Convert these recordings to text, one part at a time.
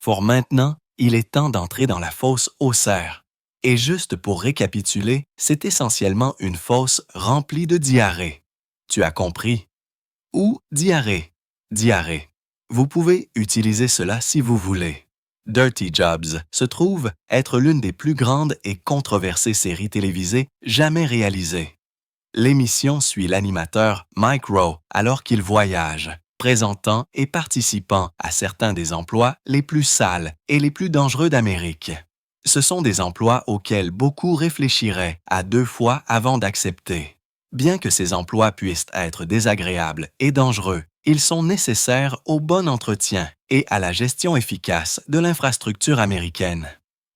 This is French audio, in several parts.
Pour maintenant, il est temps d'entrer dans la fosse aux cerfs. Et juste pour récapituler, c'est essentiellement une fosse remplie de diarrhée. Tu as compris? Ou diarrhée. Diarrhée. Vous pouvez utiliser cela si vous voulez. Dirty Jobs se trouve être l'une des plus grandes et controversées séries télévisées jamais réalisées. L'émission suit l'animateur Mike Rowe alors qu'il voyage, présentant et participant à certains des emplois les plus sales et les plus dangereux d'Amérique. Ce sont des emplois auxquels beaucoup réfléchiraient à 2 fois avant d'accepter. Bien que ces emplois puissent être désagréables et dangereux, ils sont nécessaires au bon entretien et à la gestion efficace de l'infrastructure américaine.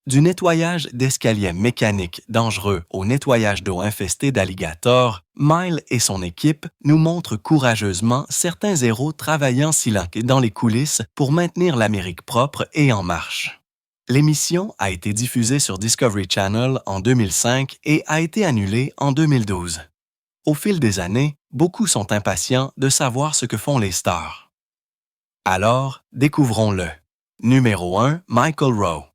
Du nettoyage d'escaliers mécaniques dangereux au nettoyage d'eau infestée d'alligators, Mile et son équipe nous montrent courageusement certains héros travaillant silents dans les coulisses pour maintenir l'Amérique propre et en marche. L'émission a été diffusée sur Discovery Channel en 2005 et a été annulée en 2012. Au fil des années, beaucoup sont impatients de savoir ce que font les stars. Alors, découvrons-le. Numéro 1, Michael Rowe.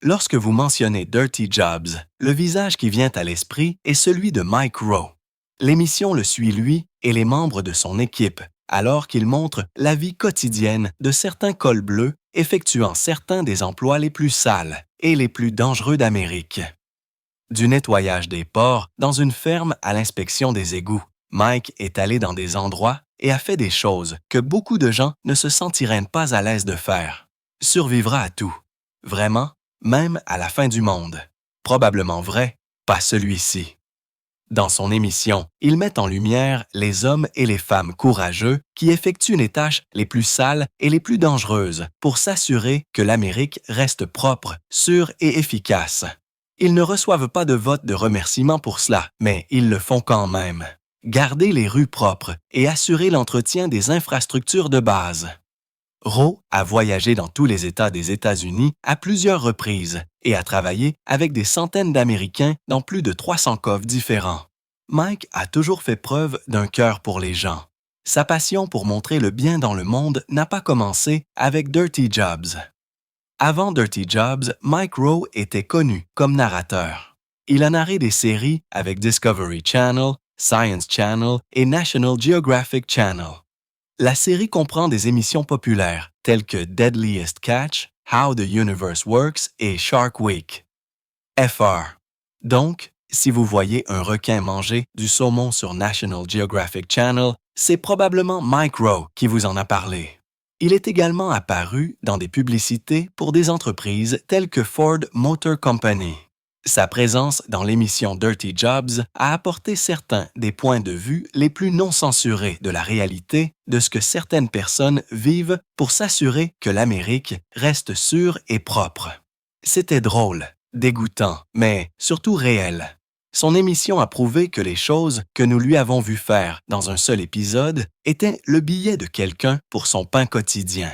Lorsque vous mentionnez Dirty Jobs, le visage qui vient à l'esprit est celui de Mike Rowe. L'émission le suit lui et les membres de son équipe, alors qu'il montre la vie quotidienne de certains cols bleus effectuant certains des emplois les plus sales et les plus dangereux d'Amérique. Du nettoyage des porcs dans une ferme à l'inspection des égouts, Mike est allé dans des endroits et a fait des choses que beaucoup de gens ne se sentiraient pas à l'aise de faire. Survivra à tout. Vraiment, même à la fin du monde. Probablement vrai, pas celui-ci. Dans son émission, il met en lumière les hommes et les femmes courageux qui effectuent les tâches les plus sales et les plus dangereuses pour s'assurer que l'Amérique reste propre, sûre et efficace. Ils ne reçoivent pas de vote de remerciement pour cela, mais ils le font quand même. Garder les rues propres et assurer l'entretien des infrastructures de base. Rowe a voyagé dans tous les États des États-Unis à plusieurs reprises et a travaillé avec des centaines d'Américains dans plus de 300 coffres différents. Mike a toujours fait preuve d'un cœur pour les gens. Sa passion pour montrer le bien dans le monde n'a pas commencé avec Dirty Jobs. Avant Dirty Jobs, Mike Rowe était connu comme narrateur. Il a narré des séries avec Discovery Channel, Science Channel et National Geographic Channel. La série comprend des émissions populaires telles que Deadliest Catch, How the Universe Works et Shark Week. FR. Donc, si vous voyez un requin manger du saumon sur National Geographic Channel, c'est probablement Mike Rowe qui vous en a parlé. Il est également apparu dans des publicités pour des entreprises telles que Ford Motor Company. Sa présence dans l'émission Dirty Jobs a apporté certains des points de vue les plus non censurés de la réalité de ce que certaines personnes vivent pour s'assurer que l'Amérique reste sûre et propre. C'était drôle, dégoûtant, mais surtout réel. Son émission a prouvé que les choses que nous lui avons vu faire dans un seul épisode étaient le billet de quelqu'un pour son pain quotidien.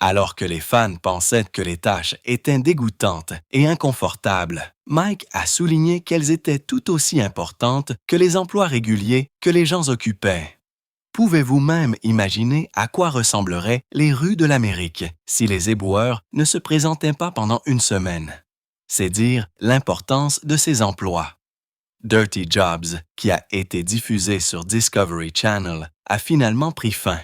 Alors que les fans pensaient que les tâches étaient dégoûtantes et inconfortables, Mike a souligné qu'elles étaient tout aussi importantes que les emplois réguliers que les gens occupaient. Pouvez-vous même imaginer à quoi ressembleraient les rues de l'Amérique si les éboueurs ne se présentaient pas pendant une semaine? C'est dire l'importance de ces emplois. Dirty Jobs, qui a été diffusé sur Discovery Channel, a finalement pris fin.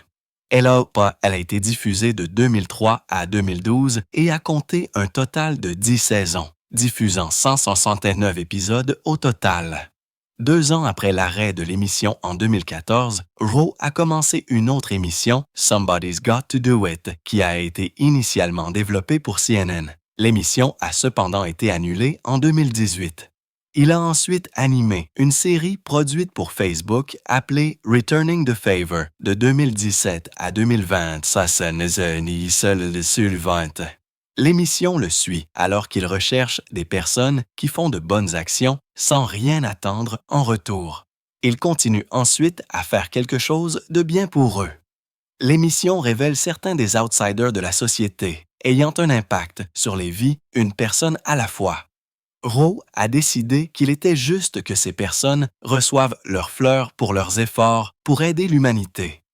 Elle a été diffusée de 2003 à 2012 et a compté un total de 10 saisons, diffusant 169 épisodes au total. 2 ans après l'arrêt de l'émission en 2014, Rowe a commencé une autre émission, Somebody's Got to Do It, qui a été initialement développée pour CNN. L'émission a cependant été annulée en 2018. Il a ensuite animé une série produite pour Facebook appelée Returning the Favor de 2017 à 2020. L'émission le suit alors qu'il recherche des personnes qui font de bonnes actions sans rien attendre en retour. Il continue ensuite à faire quelque chose de bien pour eux. L'émission révèle certains des outsiders de la société, ayant un impact sur les vies une personne à la fois. Rowe a décidé qu'il était juste que ces personnes reçoivent leurs fleurs pour leurs efforts pour aider l'humanité.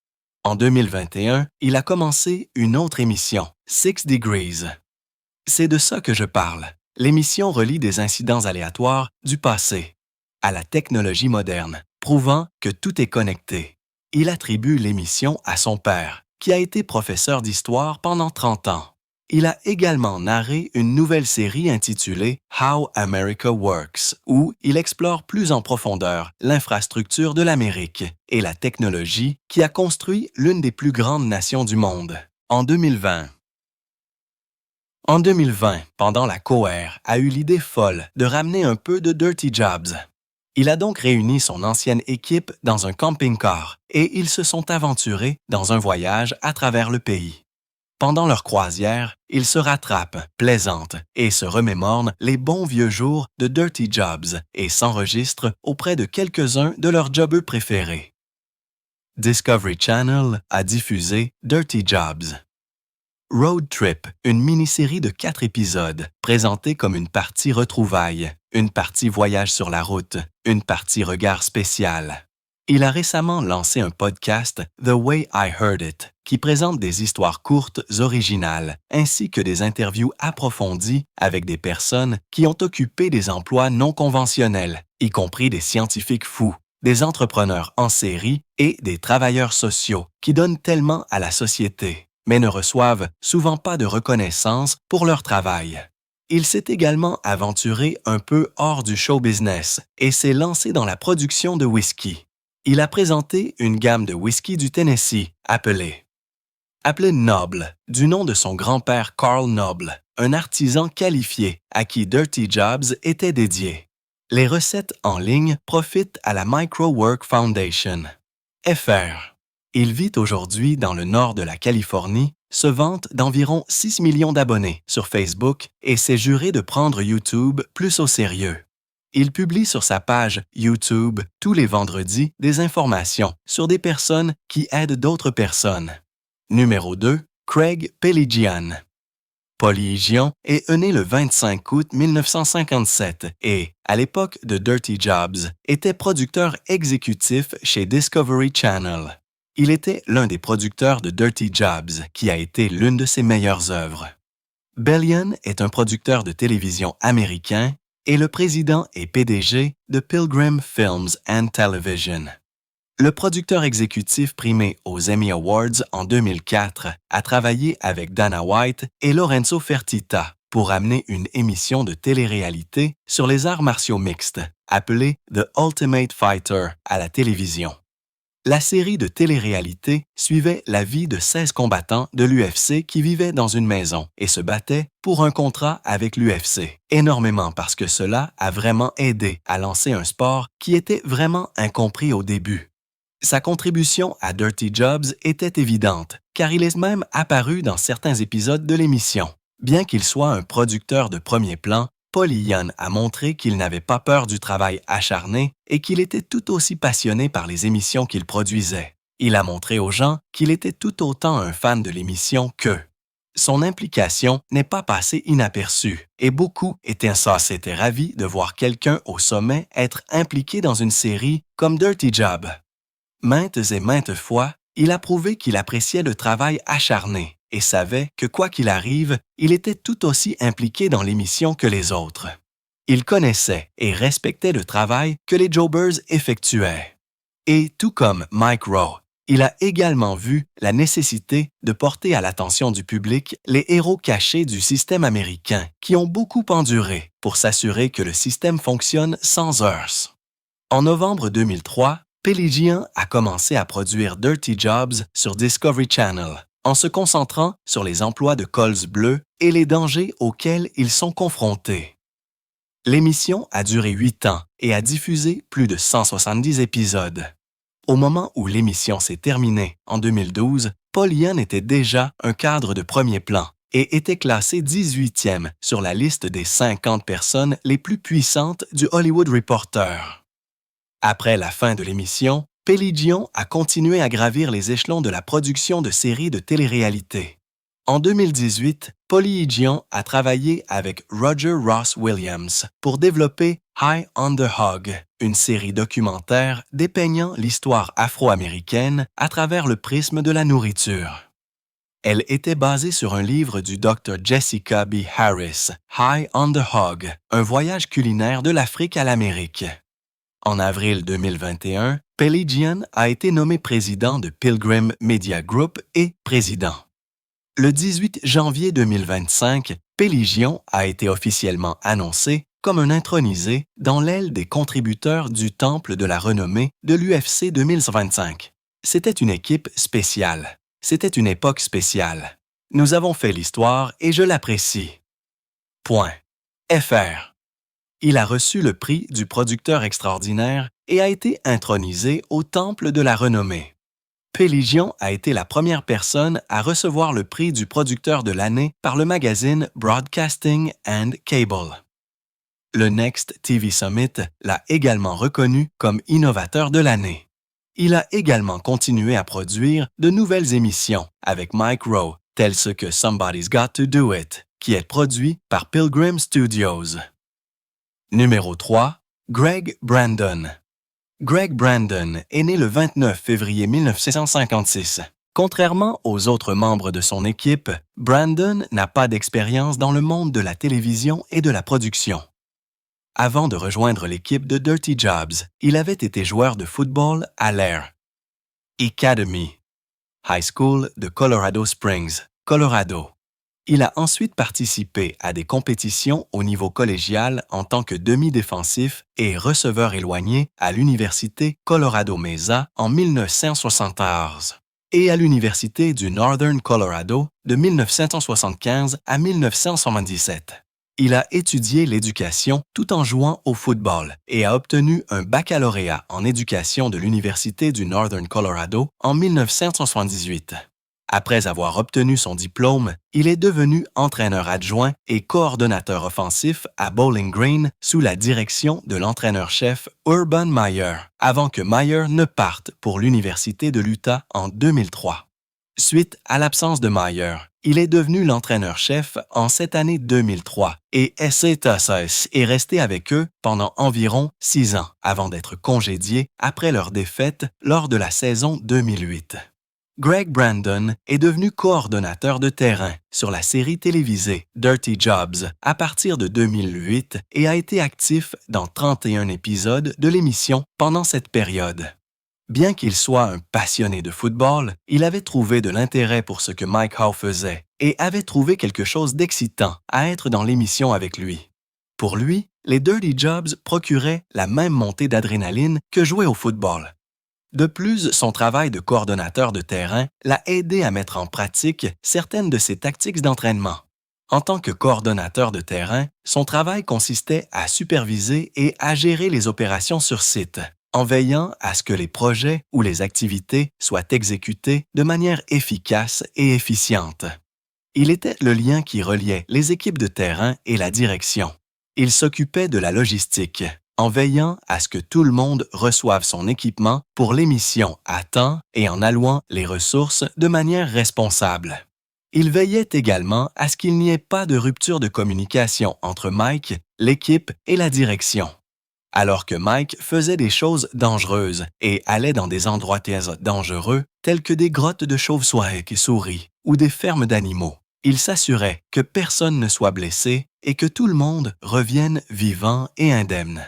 En 2021, il a commencé une autre émission, Six Degrees. C'est de ça que je parle. L'émission relie des incidents aléatoires du passé à la technologie moderne, prouvant que tout est connecté. Il attribue l'émission à son père, qui a été professeur d'histoire pendant 30 ans. Il a également narré une nouvelle série intitulée How America Works, où il explore plus en profondeur l'infrastructure de l'Amérique et la technologie qui a construit l'une des plus grandes nations du monde. En 2020, pendant la COER, a eu l'idée folle de ramener un peu de Dirty Jobs. Il a donc réuni son ancienne équipe dans un camping-car et ils se sont aventurés dans un voyage à travers le pays. Pendant leur croisière, ils se rattrapent, plaisantent et se remémorent les bons vieux jours de Dirty Jobs et s'enregistrent auprès de quelques-uns de leurs jobbeux préférés. Discovery Channel a diffusé Dirty Jobs. Road Trip, une mini-série de 4 épisodes, présentée comme une partie retrouvailles, une partie voyage sur la route, une partie regard spécial. Il a récemment lancé un podcast, The Way I Heard It, qui présente des histoires courtes originales, ainsi que des interviews approfondies avec des personnes qui ont occupé des emplois non conventionnels, y compris des scientifiques fous, des entrepreneurs en série et des travailleurs sociaux qui donnent tellement à la société, mais ne reçoivent souvent pas de reconnaissance pour leur travail. Il s'est également aventuré un peu hors du show business et s'est lancé dans la production de whisky. Il a présenté une gamme de whisky du Tennessee appelée Noble, du nom de son grand-père Carl Noble, un artisan qualifié à qui Dirty Jobs était dédié. Les recettes en ligne profitent à la Microwork Foundation. FR. Il vit aujourd'hui dans le nord de la Californie, se vante d'environ 6 millions d'abonnés sur Facebook et s'est juré de prendre YouTube plus au sérieux. Il publie sur sa page YouTube tous les vendredis des informations sur des personnes qui aident d'autres personnes. Numéro 2, Craig Peligian. Peligian est né le 25 août 1957 et, à l'époque de Dirty Jobs, était producteur exécutif chez Discovery Channel. Il était l'un des producteurs de Dirty Jobs, qui a été l'une de ses meilleures œuvres. Bellion est un producteur de télévision américain et le président et PDG de Pilgrim Films and Television. Le producteur exécutif primé aux Emmy Awards en 2004 a travaillé avec Dana White et Lorenzo Fertitta pour amener une émission de télé-réalité sur les arts martiaux mixtes, appelée The Ultimate Fighter, à la télévision. La série de télé-réalité suivait la vie de 16 combattants de l'UFC qui vivaient dans une maison et se battaient pour un contrat avec l'UFC, énormément parce que cela a vraiment aidé à lancer un sport qui était vraiment incompris au début. Sa contribution à Dirty Jobs était évidente, car il est même apparu dans certains épisodes de l'émission. Bien qu'il soit un producteur de premier plan, Peligian a montré qu'il n'avait pas peur du travail acharné et qu'il était tout aussi passionné par les émissions qu'il produisait. Il a montré aux gens qu'il était tout autant un fan de l'émission qu'eux. Son implication n'est pas passée inaperçue et beaucoup étaient ravis de voir quelqu'un au sommet être impliqué dans une série comme Dirty Job. Maintes et maintes fois, il a prouvé qu'il appréciait le travail acharné et savait que quoi qu'il arrive, il était tout aussi impliqué dans l'émission que les autres. Il connaissait et respectait le travail que les Jobbers effectuaient. Et tout comme Mike Rowe, il a également vu la nécessité de porter à l'attention du public les héros cachés du système américain qui ont beaucoup enduré pour s'assurer que le système fonctionne sans heurts. En novembre 2003, Peligian a commencé à produire Dirty Jobs sur Discovery Channel, en se concentrant sur les emplois de cols bleus et les dangers auxquels ils sont confrontés. L'émission a duré 8 ans et a diffusé plus de 170 épisodes. Au moment où l'émission s'est terminée, en 2012, Peligian était déjà un cadre de premier plan et était classé 18e sur la liste des 50 personnes les plus puissantes du Hollywood Reporter. Après la fin de l'émission, Peligian a continué à gravir les échelons de la production de séries de télé-réalité. En 2018, Peligian a travaillé avec Roger Ross Williams pour développer High on the Hog, une série documentaire dépeignant l'histoire afro-américaine à travers le prisme de la nourriture. Elle était basée sur un livre du Dr. Jessica B. Harris, High on the Hog, un voyage culinaire de l'Afrique à l'Amérique. En avril 2021, Peligian a été nommé président de Pilgrim Media Group et président. Le 18 janvier 2025, Peligian a été officiellement annoncé comme un intronisé dans l'aile des contributeurs du Temple de la renommée de l'UFC 2025. C'était une équipe spéciale. C'était une époque spéciale. Nous avons fait l'histoire et je l'apprécie. Point. FR. Il a reçu le prix du producteur extraordinaire et a été intronisé au Temple de la renommée. Peligian a été la première personne à recevoir le prix du producteur de l'année par le magazine Broadcasting and Cable. Le Next TV Summit l'a également reconnu comme innovateur de l'année. Il a également continué à produire de nouvelles émissions avec Mike Rowe, telles ce que Somebody's Got to Do It, qui est produit par Pilgrim Studios. Numéro 3. Greg Brandon. Greg Brandon est né le 29 février 1956. Contrairement aux autres membres de son équipe, Brandon n'a pas d'expérience dans le monde de la télévision et de la production. Avant de rejoindre l'équipe de Dirty Jobs, il avait été joueur de football à l'Air Academy High School de Colorado Springs, Colorado. Il a ensuite participé à des compétitions au niveau collégial en tant que demi-défensif et receveur éloigné à l'Université Colorado Mesa en 1971 et à l'Université du Northern Colorado de 1975 à 1977. Il a étudié l'éducation tout en jouant au football et a obtenu un baccalauréat en éducation de l'Université du Northern Colorado en 1978. Après avoir obtenu son diplôme, il est devenu entraîneur adjoint et coordonnateur offensif à Bowling Green sous la direction de l'entraîneur-chef Urban Meyer, avant que Meyer ne parte pour l'Université de l'Utah en 2003. Suite à l'absence de Meyer, il est devenu l'entraîneur-chef en cette année 2003 et SCTSS est resté avec eux pendant environ 6 ans avant d'être congédié après leur défaite lors de la saison 2008. Greg Brandon est devenu coordonnateur de terrain sur la série télévisée Dirty Jobs à partir de 2008 et a été actif dans 31 épisodes de l'émission pendant cette période. Bien qu'il soit un passionné de football, il avait trouvé de l'intérêt pour ce que Mike Howe faisait et avait trouvé quelque chose d'excitant à être dans l'émission avec lui. Pour lui, les Dirty Jobs procuraient la même montée d'adrénaline que jouer au football. De plus, son travail de coordonnateur de terrain l'a aidé à mettre en pratique certaines de ses tactiques d'entraînement. En tant que coordonnateur de terrain, son travail consistait à superviser et à gérer les opérations sur site, en veillant à ce que les projets ou les activités soient exécutés de manière efficace et efficiente. Il était le lien qui reliait les équipes de terrain et la direction. Il s'occupait de la logistique, en veillant à ce que tout le monde reçoive son équipement pour l'émission à temps et en allouant les ressources de manière responsable. Il veillait également à ce qu'il n'y ait pas de rupture de communication entre Mike, l'équipe et la direction. Alors que Mike faisait des choses dangereuses et allait dans des endroits dangereux tels que des grottes de chauves-souris ou des fermes d'animaux, il s'assurait que personne ne soit blessé et que tout le monde revienne vivant et indemne.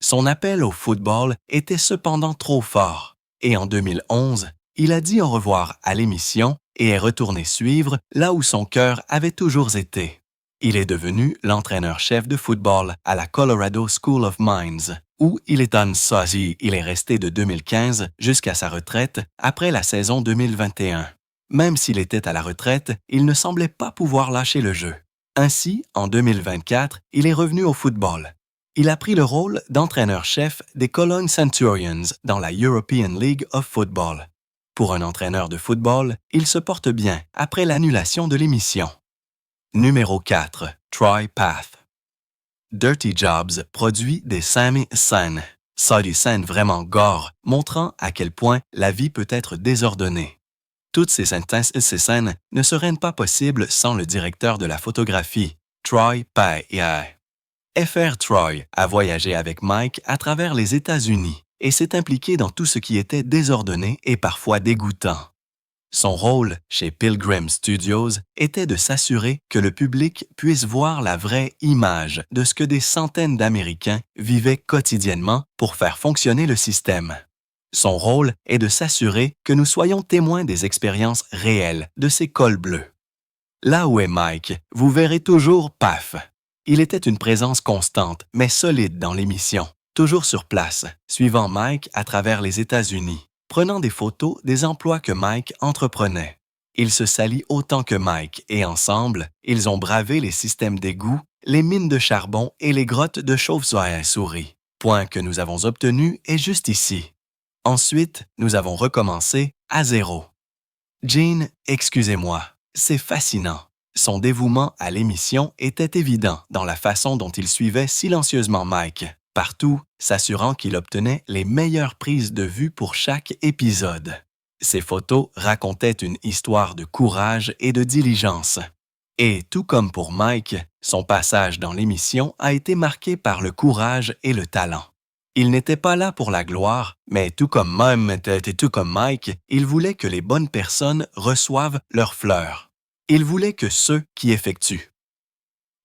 Son appel au football était cependant trop fort et en 2011, il a dit au revoir à l'émission et est retourné suivre là où son cœur avait toujours été. Il est devenu l'entraîneur-chef de football à la Colorado School of Mines, où il est resté de 2015 jusqu'à sa retraite après la saison 2021. Même s'il était à la retraite, il ne semblait pas pouvoir lâcher le jeu. Ainsi, en 2024, il est revenu au football. Il a pris le rôle d'entraîneur-chef des Cologne Centurions dans la European League of Football. Pour un entraîneur de football, il se porte bien après l'annulation de l'émission. Numéro 4. Troy Path. Dirty Jobs produit des scènes vraiment gore, montrant à quel point la vie peut être désordonnée. Toutes ces scènes ne seraient pas possibles sans le directeur de la photographie, Troy Path. Fr Troy a voyagé avec Mike à travers les États-Unis et s'est impliqué dans tout ce qui était désordonné et parfois dégoûtant. Son rôle chez Pilgrim Studios était de s'assurer que le public puisse voir la vraie image de ce que des centaines d'Américains vivaient quotidiennement pour faire fonctionner le système. Son rôle est de s'assurer que nous soyons témoins des expériences réelles de ces cols bleus. Là où est Mike, vous verrez toujours PAF. Il était une présence constante, mais solide dans l'émission, toujours sur place, suivant Mike à travers les États-Unis, prenant des photos des emplois que Mike entreprenait. Il se salit autant que Mike et ensemble, ils ont bravé les systèmes d'égouts, les mines de charbon et les grottes de chauves-souris. Point que nous avons obtenu est juste ici. Ensuite, nous avons recommencé à zéro. Gene, excusez-moi, c'est fascinant. Son dévouement à l'émission était évident dans la façon dont il suivait silencieusement Mike, partout, s'assurant qu'il obtenait les meilleures prises de vue pour chaque épisode. Ces photos racontaient une histoire de courage et de diligence. Et tout comme pour Mike, son passage dans l'émission a été marqué par le courage et le talent. Il n'était pas là pour la gloire, mais tout comme Mike, il voulait que les bonnes personnes reçoivent leurs fleurs. Il voulait que ceux qui effectuent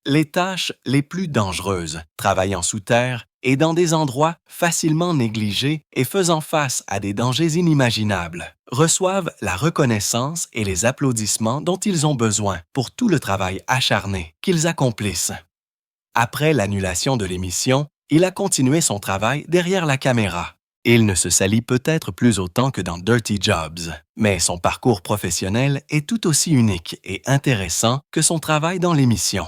les tâches les plus dangereuses, travaillant sous terre et dans des endroits facilement négligés et faisant face à des dangers inimaginables, reçoivent la reconnaissance et les applaudissements dont ils ont besoin pour tout le travail acharné qu'ils accomplissent. Après l'annulation de l'émission, il a continué son travail derrière la caméra. Il ne se salit peut-être plus autant que dans Dirty Jobs, mais son parcours professionnel est tout aussi unique et intéressant que son travail dans l'émission.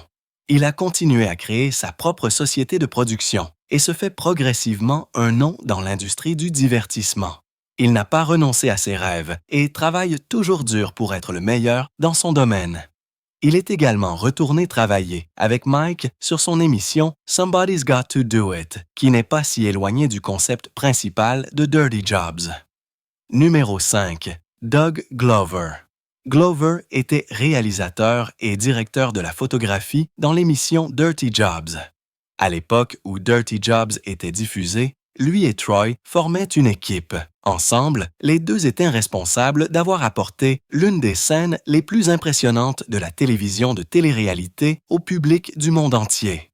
Il a continué à créer sa propre société de production et se fait progressivement un nom dans l'industrie du divertissement. Il n'a pas renoncé à ses rêves et travaille toujours dur pour être le meilleur dans son domaine. Il est également retourné travailler avec Mike sur son émission Somebody's Got to Do It, qui n'est pas si éloigné du concept principal de Dirty Jobs. Numéro 5. Doug Glover. Glover était réalisateur et directeur de la photographie dans l'émission Dirty Jobs. À l'époque où Dirty Jobs était diffusé, lui et Troy formaient une équipe. Ensemble, les deux étaient responsables d'avoir apporté l'une des scènes les plus impressionnantes de la télévision de télé-réalité au public du monde entier.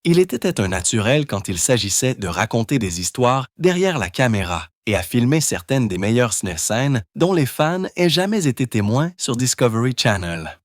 Il était un naturel quand il s'agissait de raconter des histoires derrière la caméra et à filmer certaines des meilleures scènes dont les fans aient jamais été témoins sur Discovery Channel.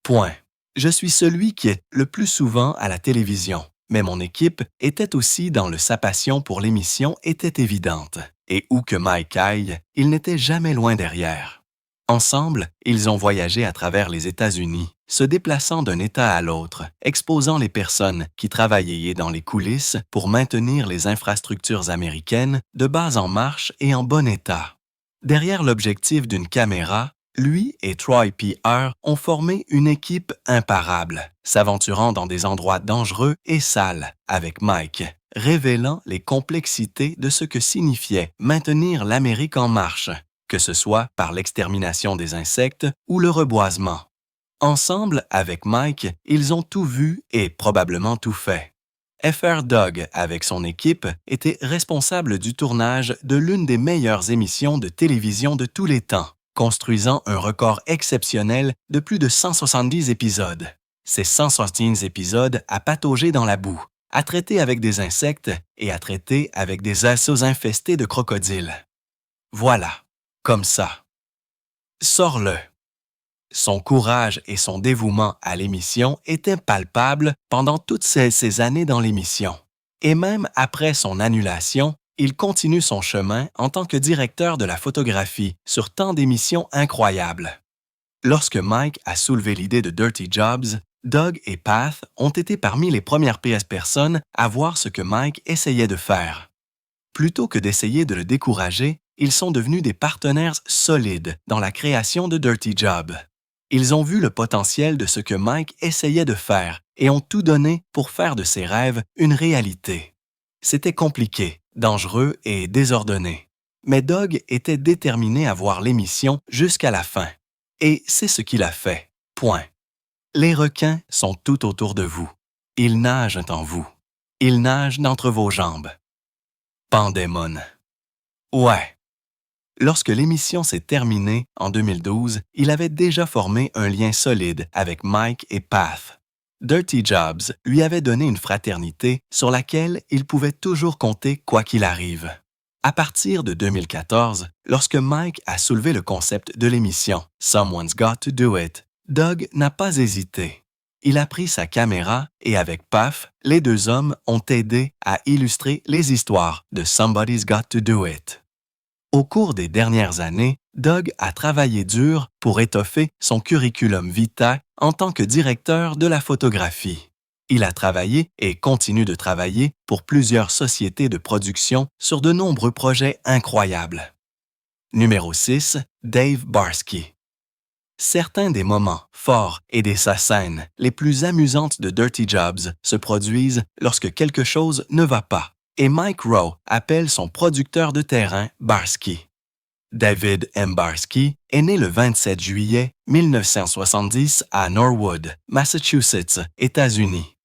Point. Je suis celui qui est le plus souvent à la télévision. Mais mon équipe était aussi dans sa passion pour l'émission était évidente. Et où que Mike aille, il n'était jamais loin derrière. Ensemble, ils ont voyagé à travers les États-Unis, se déplaçant d'un État à l'autre, exposant les personnes qui travaillaient dans les coulisses pour maintenir les infrastructures américaines de base en marche et en bon état. Derrière l'objectif d'une caméra, lui et Troy P.R. ont formé une équipe imparable, s'aventurant dans des endroits dangereux et sales avec Mike, révélant les complexités de ce que signifiait maintenir l'Amérique en marche, que ce soit par l'extermination des insectes ou le reboisement. Ensemble, avec Mike, ils ont tout vu et probablement tout fait. Fr Doug, avec son équipe, était responsable du tournage de l'une des meilleures émissions de télévision de tous les temps, construisant un record exceptionnel de plus de 170 épisodes. Ces 170 épisodes à patauger dans la boue, à traiter avec des insectes et à traiter avec des assos infestés de crocodiles. Voilà, comme ça. Sors-le. Son courage et son dévouement à l'émission étaient palpables pendant toutes ces années dans l'émission. Et même après son annulation, il continue son chemin en tant que directeur de la photographie sur tant d'émissions incroyables. Lorsque Mike a soulevé l'idée de Dirty Jobs, Doug et Path ont été parmi les premières personnes à voir ce que Mike essayait de faire. Plutôt que d'essayer de le décourager, ils sont devenus des partenaires solides dans la création de Dirty Job. Ils ont vu le potentiel de ce que Mike essayait de faire et ont tout donné pour faire de ses rêves une réalité. C'était compliqué, dangereux et désordonné. Mais Doug était déterminé à voir l'émission jusqu'à la fin. Et c'est ce qu'il a fait. Point. Les requins sont tout autour de vous. Ils nagent en vous. Il nage d'entre vos jambes. Pandémon. Ouais. Lorsque l'émission s'est terminée en 2012, il avait déjà formé un lien solide avec Mike et Path. Dirty Jobs lui avait donné une fraternité sur laquelle il pouvait toujours compter quoi qu'il arrive. À partir de 2014, lorsque Mike a soulevé le concept de l'émission Someone's Got to Do It, Doug n'a pas hésité. Il a pris sa caméra et avec Path, les deux hommes ont aidé à illustrer les histoires de Somebody's Got to Do It. Au cours des dernières années, Doug a travaillé dur pour étoffer son curriculum vitae en tant que directeur de la photographie. Il a travaillé et continue de travailler pour plusieurs sociétés de production sur de nombreux projets incroyables. Numéro 6, Dave Barsky. Certains des moments forts et des scènes les plus amusantes de Dirty Jobs se produisent lorsque quelque chose ne va pas, et Mike Rowe appelle son producteur de terrain Barsky. David M. Barsky est né le 27 juillet 1970 à Norwood, Massachusetts, États-Unis.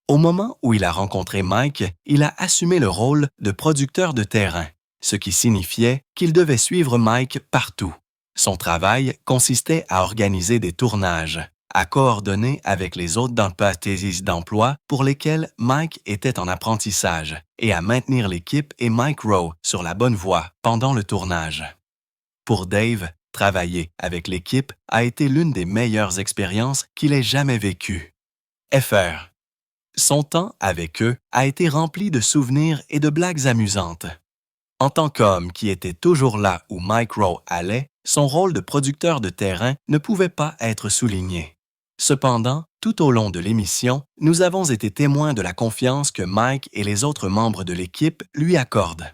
Au moment où il a rencontré Mike, il a assumé le rôle de producteur de terrain, ce qui signifiait qu'il devait suivre Mike partout. Son travail consistait à organiser des tournages, à coordonner avec les autres hypothèses d'emploi pour lesquelles Mike était en apprentissage et à maintenir l'équipe et Mike Rowe sur la bonne voie pendant le tournage. Pour Dave, travailler avec l'équipe a été l'une des meilleures expériences qu'il ait jamais vécues. Fr. Son temps avec eux a été rempli de souvenirs et de blagues amusantes. En tant qu'homme qui était toujours là où Mike Rowe allait, son rôle de producteur de terrain ne pouvait pas être souligné. Cependant, tout au long de l'émission, nous avons été témoins de la confiance que Mike et les autres membres de l'équipe lui accordent.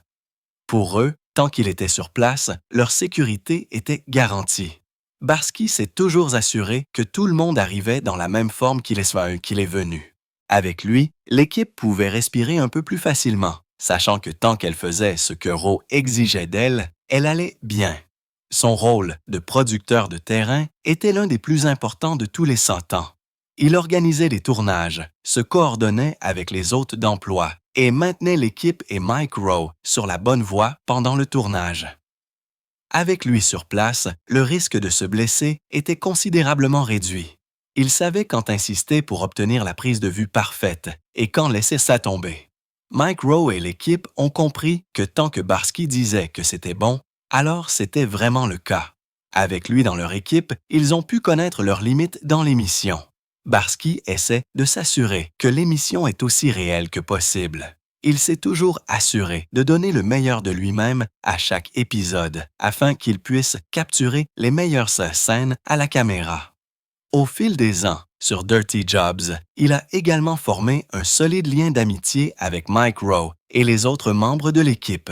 Pour eux, tant qu'il était sur place, leur sécurité était garantie. Barsky s'est toujours assuré que tout le monde arrivait dans la même forme qu'il est venu. Avec lui, l'équipe pouvait respirer un peu plus facilement, sachant que tant qu'elle faisait ce que Rowe exigeait d'elle, elle allait bien. Son rôle de producteur de terrain était l'un des plus importants de tous les 100 ans. Il organisait les tournages, se coordonnait avec les hôtes d'emploi et maintenait l'équipe et Mike Rowe sur la bonne voie pendant le tournage. Avec lui sur place, le risque de se blesser était considérablement réduit. Il savait quand insister pour obtenir la prise de vue parfaite et quand laisser ça tomber. Mike Rowe et l'équipe ont compris que tant que Barsky disait que c'était bon, alors c'était vraiment le cas. Avec lui dans leur équipe, ils ont pu connaître leurs limites dans l'émission. Barsky essaie de s'assurer que l'émission est aussi réelle que possible. Il s'est toujours assuré de donner le meilleur de lui-même à chaque épisode afin qu'il puisse capturer les meilleures scènes à la caméra. Au fil des ans, sur Dirty Jobs, il a également formé un solide lien d'amitié avec Mike Rowe et les autres membres de l'équipe.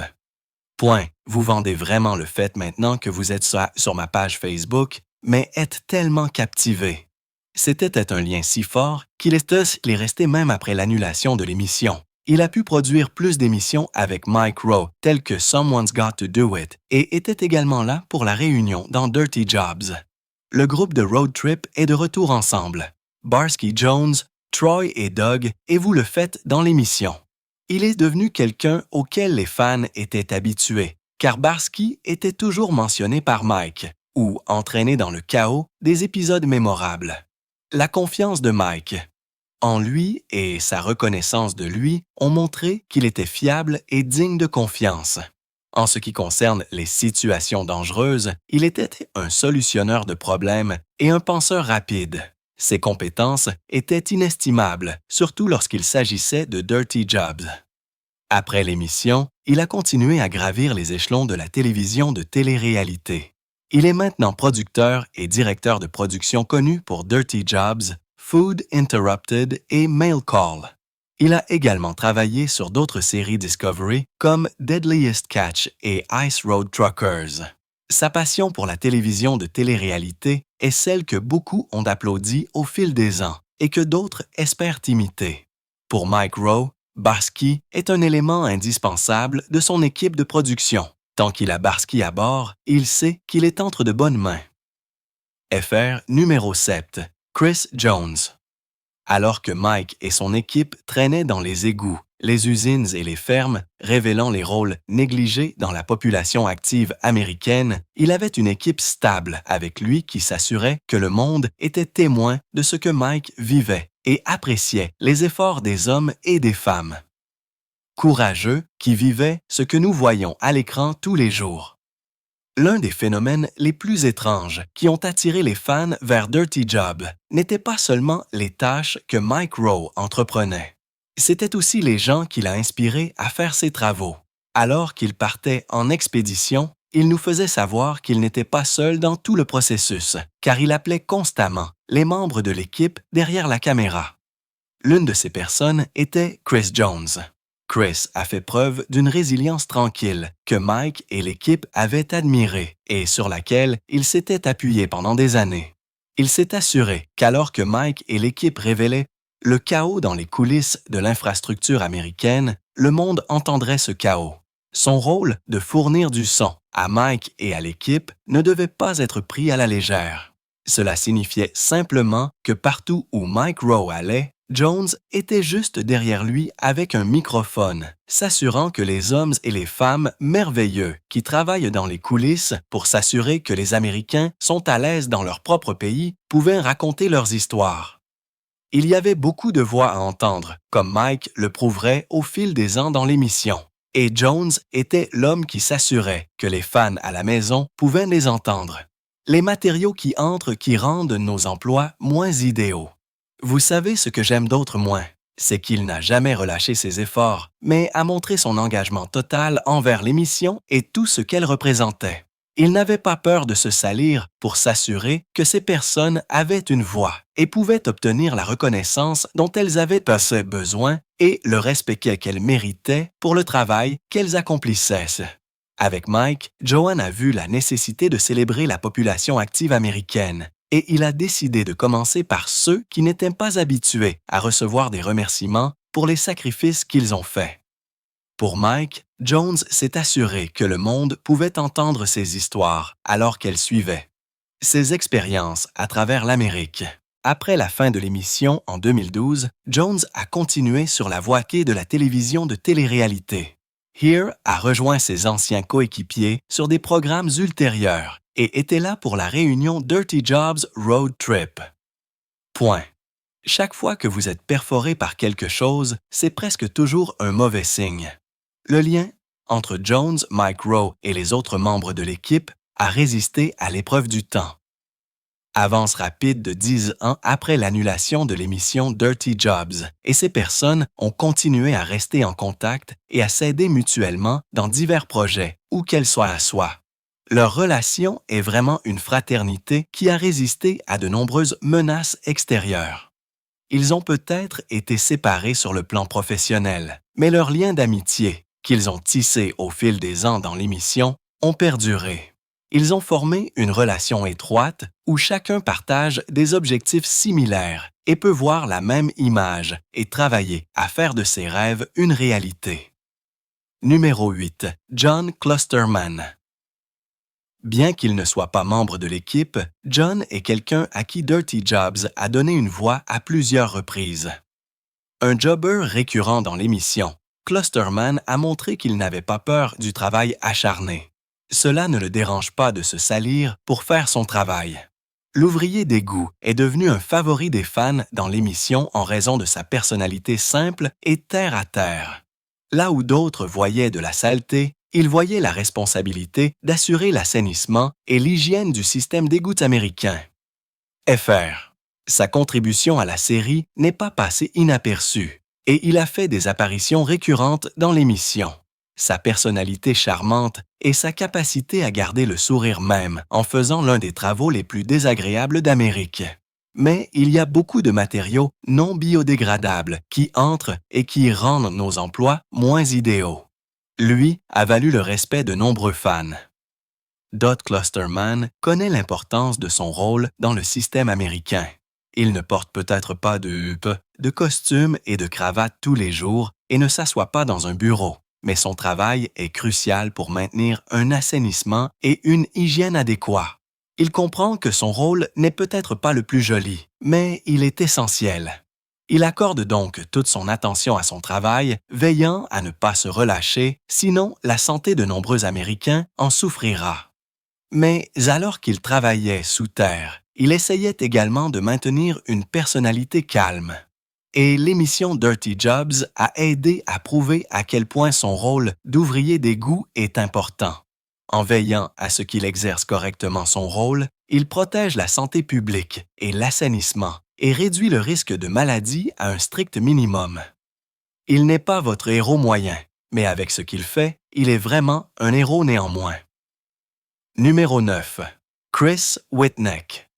Point, vous vendez vraiment le fait maintenant que vous êtes sur ma page Facebook, mais êtes tellement captivé. C'était un lien si fort qu'il est resté même après l'annulation de l'émission. Il a pu produire plus d'émissions avec Mike Rowe, telles que Someone's Got to Do It, et était également là pour la réunion dans Dirty Jobs. Le groupe de Road Trip est de retour ensemble. Barsky Jones, Troy et Doug, et vous le faites dans l'émission. Il est devenu quelqu'un auquel les fans étaient habitués, car Barsky était toujours mentionné par Mike, ou entraîné dans le chaos des épisodes mémorables. La confiance de Mike en lui et sa reconnaissance de lui ont montré qu'il était fiable et digne de confiance. En ce qui concerne les situations dangereuses, il était un solutionneur de problèmes et un penseur rapide. Ses compétences étaient inestimables, surtout lorsqu'il s'agissait de Dirty Jobs. Après l'émission, il a continué à gravir les échelons de la télévision de télé-réalité. Il est maintenant producteur et directeur de production connu pour Dirty Jobs, Food Interrupted et Mail Call. Il a également travaillé sur d'autres séries Discovery comme Deadliest Catch et Ice Road Truckers. Sa passion pour la télévision de télé-réalité est celle que beaucoup ont applaudi au fil des ans et que d'autres espèrent imiter. Pour Mike Rowe, Barsky est un élément indispensable de son équipe de production. Tant qu'il a Barsky à bord, il sait qu'il est entre de bonnes mains. Fr numéro 7, Chris Jones. Alors que Mike et son équipe traînaient dans les égouts les usines et les fermes, révélant les rôles négligés dans la population active américaine, il avait une équipe stable avec lui qui s'assurait que le monde était témoin de ce que Mike vivait et appréciait les efforts des hommes et des femmes. Courageux qui vivaient ce que nous voyons à l'écran tous les jours. L'un des phénomènes les plus étranges qui ont attiré les fans vers Dirty Job n'était pas seulement les tâches que Mike Rowe entreprenait. C'étaient aussi les gens qu'il a inspirés à faire ses travaux. Alors qu'il partait en expédition, il nous faisait savoir qu'il n'était pas seul dans tout le processus, car il appelait constamment les membres de l'équipe derrière la caméra. L'une de ces personnes était Chris Jones. Chris a fait preuve d'une résilience tranquille que Mike et l'équipe avaient admirée et sur laquelle il s'était appuyé pendant des années. Il s'est assuré qu'alors que Mike et l'équipe révélaient le chaos dans les coulisses de l'infrastructure américaine, le monde entendrait ce chaos. Son rôle de fournir du son à Mike et à l'équipe ne devait pas être pris à la légère. Cela signifiait simplement que partout où Mike Rowe allait, Jones était juste derrière lui avec un microphone, s'assurant que les hommes et les femmes merveilleux qui travaillent dans les coulisses pour s'assurer que les Américains sont à l'aise dans leur propre pays pouvaient raconter leurs histoires. Il y avait beaucoup de voix à entendre, comme Mike le prouverait au fil des ans dans l'émission, et Jones était l'homme qui s'assurait que les fans à la maison pouvaient les entendre. Les matériaux qui entrent qui rendent nos emplois moins idéaux. Vous savez ce que j'aime d'autre moins, c'est qu'il n'a jamais relâché ses efforts, mais a montré son engagement total envers l'émission et tout ce qu'elle représentait. Il n'avait pas peur de se salir pour s'assurer que ces personnes avaient une voix et pouvaient obtenir la reconnaissance dont elles avaient assez besoin et le respect qu'elles méritaient pour le travail qu'elles accomplissaient. Avec Mike, Joanne a vu la nécessité de célébrer la population active américaine et il a décidé de commencer par ceux qui n'étaient pas habitués à recevoir des remerciements pour les sacrifices qu'ils ont faits. Pour Mike, Jones s'est assuré que le monde pouvait entendre ses histoires alors qu'elles suivaient. Ses expériences à travers l'Amérique. Après la fin de l'émission en 2012, Jones a continué sur la voie quai de la télévision de télé-réalité. Here a rejoint ses anciens coéquipiers sur des programmes ultérieurs et était là pour la réunion Dirty Jobs Road Trip. Point. Chaque fois que vous êtes perforé par quelque chose, c'est presque toujours un mauvais signe. Le lien entre Jones, Mike Rowe et les autres membres de l'équipe a résisté à l'épreuve du temps. Avance rapide de 10 ans après l'annulation de l'émission Dirty Jobs, et ces personnes ont continué à rester en contact et à s'aider mutuellement dans divers projets, où qu'elles soient à soi. Leur relation est vraiment une fraternité qui a résisté à de nombreuses menaces extérieures. Ils ont peut-être été séparés sur le plan professionnel, mais leurs liens d'amitié, qu'ils ont tissés au fil des ans dans l'émission, ont perduré. Ils ont formé une relation étroite où chacun partage des objectifs similaires et peut voir la même image et travailler à faire de ses rêves une réalité. Numéro 8. John Klosterman. Bien qu'il ne soit pas membre de l'équipe, John est quelqu'un à qui Dirty Jobs a donné une voix à plusieurs reprises. Un jobber récurrent dans l'émission, Klosterman a montré qu'il n'avait pas peur du travail acharné. Cela ne le dérange pas de se salir pour faire son travail. L'ouvrier d'égout est devenu un favori des fans dans l'émission en raison de sa personnalité simple et terre-à-terre. Là où d'autres voyaient de la saleté, il voyait la responsabilité d'assurer l'assainissement et l'hygiène du système d'égout américain. Fr. Sa contribution à la série n'est pas passée inaperçue et il a fait des apparitions récurrentes dans l'émission. Sa personnalité charmante et sa capacité à garder le sourire même en faisant l'un des travaux les plus désagréables d'Amérique. Mais il y a beaucoup de matériaux non biodégradables qui entrent et qui rendent nos emplois moins idéaux. Lui a valu le respect de nombreux fans. Dot Klosterman connaît l'importance de son rôle dans le système américain. Il ne porte peut-être pas de costume et de cravate tous les jours et ne s'assoit pas dans un bureau. Mais son travail est crucial pour maintenir un assainissement et une hygiène adéquats. Il comprend que son rôle n'est peut-être pas le plus joli, mais il est essentiel. Il accorde donc toute son attention à son travail, veillant à ne pas se relâcher, sinon la santé de nombreux Américains en souffrira. Mais alors qu'il travaillait sous terre, il essayait également de maintenir une personnalité calme. Et l'émission Dirty Jobs a aidé à prouver à quel point son rôle d'ouvrier d'égout est important. En veillant à ce qu'il exerce correctement son rôle, il protège la santé publique et l'assainissement et réduit le risque de maladie à un strict minimum. Il n'est pas votre héros moyen, mais avec ce qu'il fait, il est vraiment un héros néanmoins. Numéro 9. Chris Whitneck.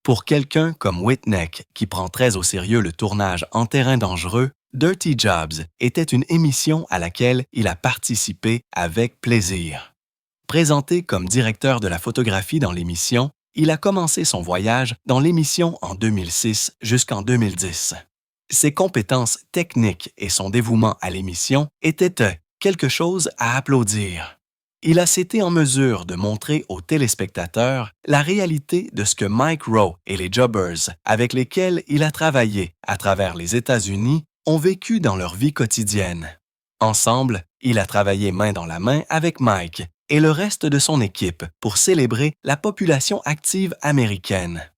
Pour quelqu'un comme Whitneck, qui prend très au sérieux le tournage en terrain dangereux, Dirty Jobs était une émission à laquelle il a participé avec plaisir. Présenté comme directeur de la photographie dans l'émission, il a commencé son voyage dans l'émission en 2006 jusqu'en 2010. Ses compétences techniques et son dévouement à l'émission étaient quelque chose à applaudir. Il a été en mesure de montrer aux téléspectateurs la réalité de ce que Mike Rowe et les Jobbers, avec lesquels il a travaillé à travers les États-Unis, ont vécu dans leur vie quotidienne. Ensemble, il a travaillé main dans la main avec Mike et le reste de son équipe pour célébrer la population active américaine.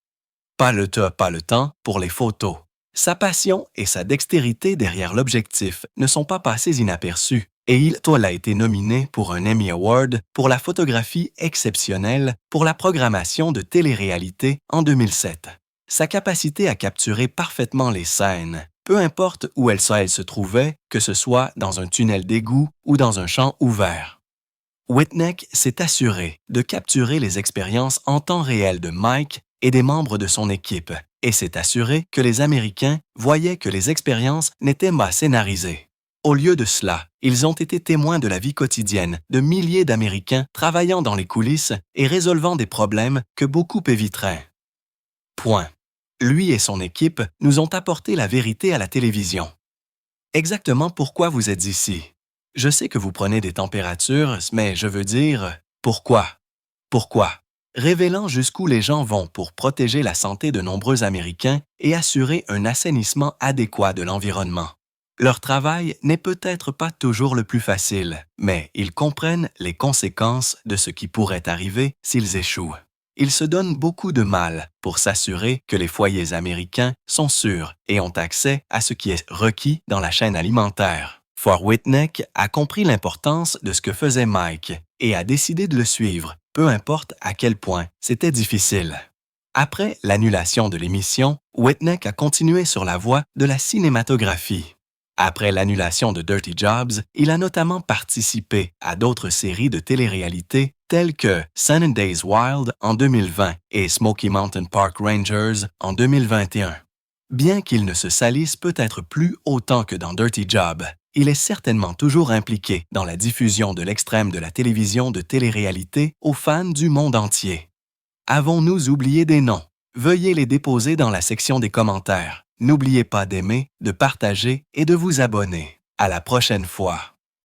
Pas le temps pour les photos. Sa passion et sa dextérité derrière l'objectif ne sont pas passées inaperçues et il a été nominé pour un Emmy Award pour la photographie exceptionnelle pour la programmation de télé-réalité en 2007. Sa capacité à capturer parfaitement les scènes, peu importe où elles se trouvaient, que ce soit dans un tunnel d'égout ou dans un champ ouvert. Whitneck s'est assuré de capturer les expériences en temps réel de Mike et des membres de son équipe et s'est assuré que les Américains voyaient que les expériences n'étaient pas scénarisées. Au lieu de cela, ils ont été témoins de la vie quotidienne de milliers d'Américains travaillant dans les coulisses et résolvant des problèmes que beaucoup éviteraient. Point. Lui et son équipe nous ont apporté la vérité à la télévision. Exactement pourquoi vous êtes ici? Je sais que vous prenez des températures, mais je veux dire, pourquoi? Pourquoi? Révélant jusqu'où les gens vont pour protéger la santé de nombreux Américains et assurer un assainissement adéquat de l'environnement. Leur travail n'est peut-être pas toujours le plus facile, mais ils comprennent les conséquences de ce qui pourrait arriver s'ils échouent. Ils se donnent beaucoup de mal pour s'assurer que les foyers américains sont sûrs et ont accès à ce qui est requis dans la chaîne alimentaire. Fort Whitneck a compris l'importance de ce que faisait Mike et a décidé de le suivre, peu importe à quel point c'était difficile. Après l'annulation de l'émission, Whitneck a continué sur la voie de la cinématographie. Après l'annulation de Dirty Jobs, il a notamment participé à d'autres séries de télé-réalité telles que Sun and Days Wild en 2020 et Smoky Mountain Park Rangers en 2021. Bien qu'il ne se salisse peut-être plus autant que dans Dirty Job, il est certainement toujours impliqué dans la diffusion de l'extrême de la télévision de télé-réalité aux fans du monde entier. Avons-nous oublié des noms? Veuillez les déposer dans la section des commentaires. N'oubliez pas d'aimer, de partager et de vous abonner. À la prochaine fois.